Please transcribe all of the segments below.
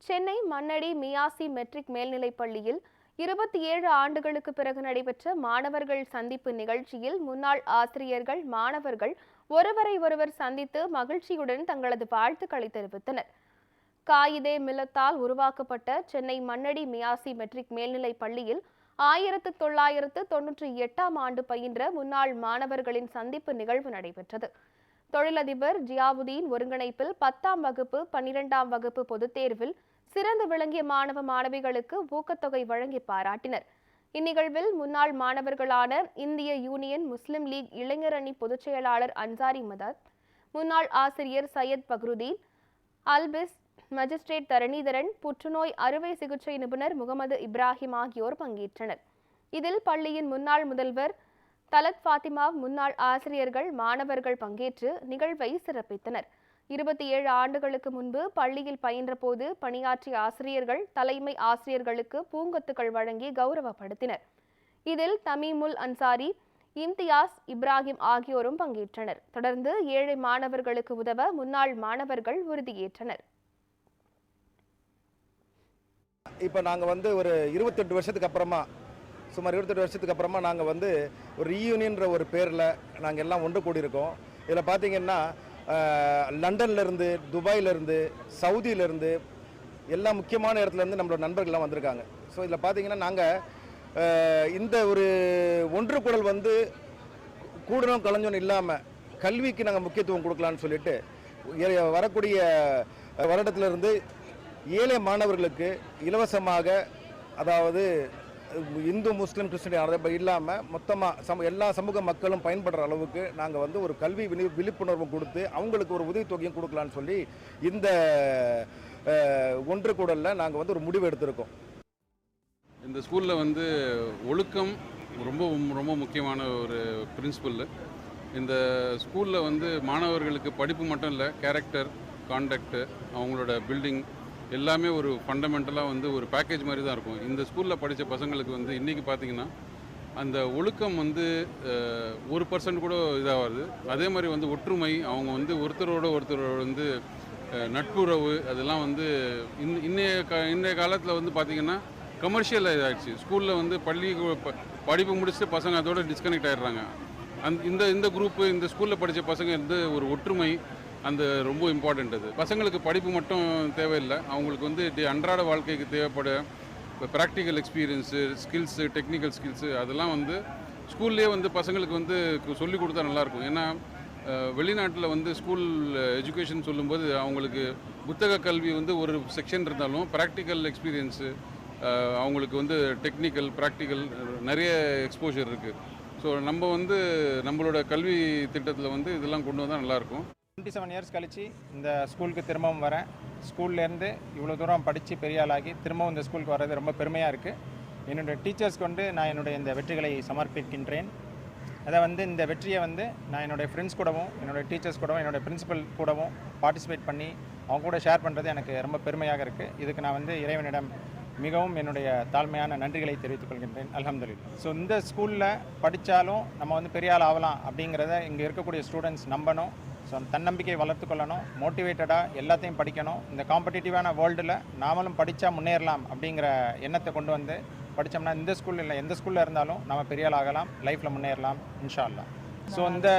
Chennai Mannady மியாசி matric மேல்நிலைப் பள்ளியில் 27 ஆண்டுகளுக்கு பிறகு நடைபெற்ற மாணவர்கள் சந்திப்பு நிகழ்ச்சியில் முன்னாள் ஆசிரியர்கள், மாணவர்கள் ஒருவரை ஒருவர் சந்தித்து மகிழ்ச்சியுடன் தங்களது வாழ்த்துக்களை தெரிவித்தனர். காயிதே மில்லத்தால் உருவாக்கப்பட்ட சென்னை மண்ணடி மியாசி மெட்ரிக் மேல்நிலைப் பள்ளியில் 1998ஆம் ஆண்டு பயின்ற முன்னாள் மாணவர்களின் சந்திப்பு நிகழ்வு நடைபெற்றது. தொழிலதிபர் ஜியாவுதீன் ஒருங்கிணைப்பில் 10ஆம் வகுப்பு, 12ஆம் வகுப்பு பொதுத் தேர்வில் சிறந்து விளங்கிய மாணவ மாணவிகளுக்கு ஊக்கத்தொகை வழங்கி பாராட்டினர். இந்நிகழ்வில் முன்னாள் மாணவர்களான இந்திய யூனியன் முஸ்லிம் லீக் இளைஞர் அணி பொதுச் செயலாளர் அன்சாரி மதத், முன்னாள் ஆசிரியர் சையத் பக்ருதீன், அல்பிஸ், மஜிஸ்ட்ரேட் தரணிதரன், புற்றுநோய் அறுவை சிகிச்சை நிபுணர் முகமது இப்ராஹிம் ஆகியோர் பங்கேற்றனர். இதில் பள்ளியின் முன்னாள் முதல்வர் தலத் ஃபாத்திமா, முன்னாள் ஆசிரியர்கள், மாணவர்கள் பங்கேற்று நிகழ்வை சிறப்பித்தனர். 27 ஆண்டுகளுக்கு முன்பு பள்ளியில் பயின்ற போது பணியாற்றிய ஆசிரியர்கள், தலைமை ஆசிரியர்களுக்கு பூங்கொத்துக்கள் வழங்கி கௌரவப்படுத்தினர். இதில் தமீமுல் அன்சாரி, இம்தியாஸ், இப்ராஹிம் ஆகியோரும் பங்கேற்றனர். தொடர்ந்து ஏழை மாணவர்களுக்கு உதவ முன்னாள் மாணவர்கள் உறுதியேற்றனர். இப்போ நாங்கள் ஒரு 28 வருஷத்துக்கு அப்புறமா, சுமார் 28 வருஷத்துக்கு அப்புறமா நாங்கள் ஒரு ரீயூனியன்ற ஒரு பேரில் நாங்கள் எல்லாம் ஒன்று கூடியிருக்கோம். இதில் பார்த்தீங்கன்னா லண்டன்லேருந்து, துபாயிலேருந்து, சவுதியிலேருந்து எல்லா முக்கியமான இடத்துலேருந்து நம்மளோட நண்பர்கள்லாம் வந்திருக்காங்க. ஸோ இதில் பார்த்தீங்கன்னா நாங்கள் இந்த ஒரு ஒன்று கூடல் கூடணும் கலைஞனும் இல்லாமல் கல்விக்கு நாங்கள் முக்கியத்துவம் கொடுக்கலான்னு சொல்லிட்டு வரக்கூடிய வருடத்திலிருந்து ஏழை மாணவர்களுக்கு இலவசமாக, அதாவது இந்து, முஸ்லீம், கிறிஸ்டின் அதை இல்லாமல் மொத்தமாக எல்லா சமூக மக்களும் பயன்படுற அளவுக்கு நாங்கள் ஒரு கல்வி விழிப்புணர்வு கொடுத்து அவங்களுக்கு ஒரு உதவித்தொகையும் கொடுக்கலான்னு சொல்லி இந்த ஒன்று கூடலில் நாங்கள் ஒரு முடிவு எடுத்திருக்கோம். இந்த ஸ்கூலில் ஒழுக்கம் ரொம்ப ரொம்ப முக்கியமான ஒரு பிரின்சிபல். இந்த ஸ்கூலில் மாணவர்களுக்கு படிப்பு மட்டும் இல்லை, கேரக்டர், கான்டக்டு, அவங்களோட பில்டிங் எல்லாமே ஒரு ஃபண்டமெண்டலாக ஒரு பேக்கேஜ் மாதிரி தான் இருக்கும். இந்த ஸ்கூலில் படித்த பசங்களுக்கு இன்றைக்கி பார்த்திங்கன்னா அந்த ஒழுக்கம் 1% கூட இதாகாது. அதே மாதிரி ஒற்றுமை, அவங்க ஒருத்தரோட ஒருத்தர் நட்புறவு, அதெல்லாம் இன்றைய காலத்தில் பார்த்திங்கன்னா கமர்ஷியல் இதாகிடுச்சு. ஸ்கூலில் படிப்பு முடிச்சுட்டு பசங்க அதோட டிஸ்கனெக்ட் ஆகிடுறாங்க. இந்த குரூப்பு, இந்த ஸ்கூலில் படித்த பசங்க ஒரு ஒற்றுமை ரொம்ப இம்பார்ட்டண்ட். அது பசங்களுக்கு படிப்பு மட்டும் தேவையில்லை, அவங்களுக்கு அன்றாட வாழ்க்கைக்கு தேவைப்பட practical experience, skills, technical skills அதெல்லாம் ஸ்கூல்லேயே பசங்களுக்கு சொல்லிக் கொடுத்தா நல்லாயிருக்கும். ஏன்னா வெளிநாட்டில் ஸ்கூல் எஜுகேஷன் சொல்லும்போது அவங்களுக்கு புத்தக கல்வி ஒரு செக்ஷன் இருந்தாலும் ப்ராக்டிக்கல் எக்ஸ்பீரியன்ஸு, அவங்களுக்கு டெக்னிக்கல், ப்ராக்டிக்கல் நிறைய எக்ஸ்போஷர் இருக்குது. ஸோ நம்ம நம்மளோட கல்வி திட்டத்தில் இதெல்லாம் கொண்டு வந்தால் நல்லாயிருக்கும். 27 இயர்ஸ் கழித்து இந்த ஸ்கூலுக்கு திரும்பவும் வரேன். ஸ்கூல்லேருந்து இவ்வளோ தூரம் படித்து பெரிய ஆளாகி திரும்பவும் இந்த ஸ்கூலுக்கு வர்றது ரொம்ப பெருமையாக இருக்குது. என்னுடைய டீச்சர்ஸ்க்கு நான் என்னுடைய இந்த வெற்றிகளை சமர்ப்பிக்கின்றேன். அதை இந்த வெற்றியை நான் என்னுடைய ஃப்ரெண்ட்ஸ் கூடவும், என்னுடைய டீச்சர்ஸ் கூடவும், என்னுடைய பிரின்சிபல் கூடவும் பார்ட்டிசிபேட் பண்ணி அவங்க கூட ஷேர் பண்ணுறது எனக்கு ரொம்ப பெருமையாக இருக்குது. இதுக்கு நான் இறைவனிடம் மிகவும் என்னுடைய தாழ்மையான நன்றிகளை தெரிவித்துக் கொள்கின்றேன். அல்ஹம்துலில்லாஹ். ஸோ இந்த ஸ்கூலில் படித்தாலும் நம்ம பெரிய ஆள் ஆகலாம் அப்படிங்கிறத இங்கே இருக்கக்கூடிய ஸ்டூடெண்ட்ஸ் நம்பணும். ஸோ தன்னம்பிக்கை வளர்த்து கொள்ளணும், மோட்டிவேட்டடாக எல்லாத்தையும் படிக்கணும். இந்த காம்படிட்டிவான வேர்ல்டில் நாமளும் படித்தா முன்னேறலாம் அப்படிங்கிற எண்ணத்தை கொண்டு படித்தோம்னா இந்த ஸ்கூலில் இல்லை, எந்த ஸ்கூலில் இருந்தாலும் நம்ம பெரிய ஆள் ஆகலாம், லைஃப்பில் முன்னேறலாம் இன்ஷா அல்லாஹ். ஸோ இந்த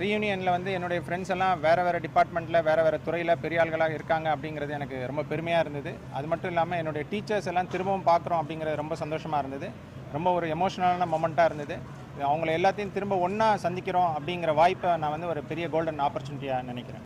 ரீயூனியனில் என்னுடைய ஃப்ரெண்ட்ஸ் எல்லாம் வேறு டிபார்ட்மெண்ட்டில், வேறு துறையில் பெரிய ஆள்களாக இருக்காங்க அப்படிங்கிறது எனக்கு ரொம்ப பெருமையாக இருந்தது. அது மட்டும் இல்லாமல் என்னுடைய டீச்சர்ஸ் எல்லாம் திரும்பவும் பார்க்குறோம் அப்படிங்கிறது ரொம்ப சந்தோஷமாக இருந்தது. ரொம்ப ஒரு எமோஷ்னலான மொமெண்ட்டாக இருந்தது. அவங்கள எல்லாத்தையும் திரும்ப ஒன்றா சந்திக்கிறோம் அப்படிங்கிற வாய்ப்பை நான் ஒரு பெரிய கோல்டன் ஆப்பர்ச்சுனிட்டியாக நினைக்கிறேன்.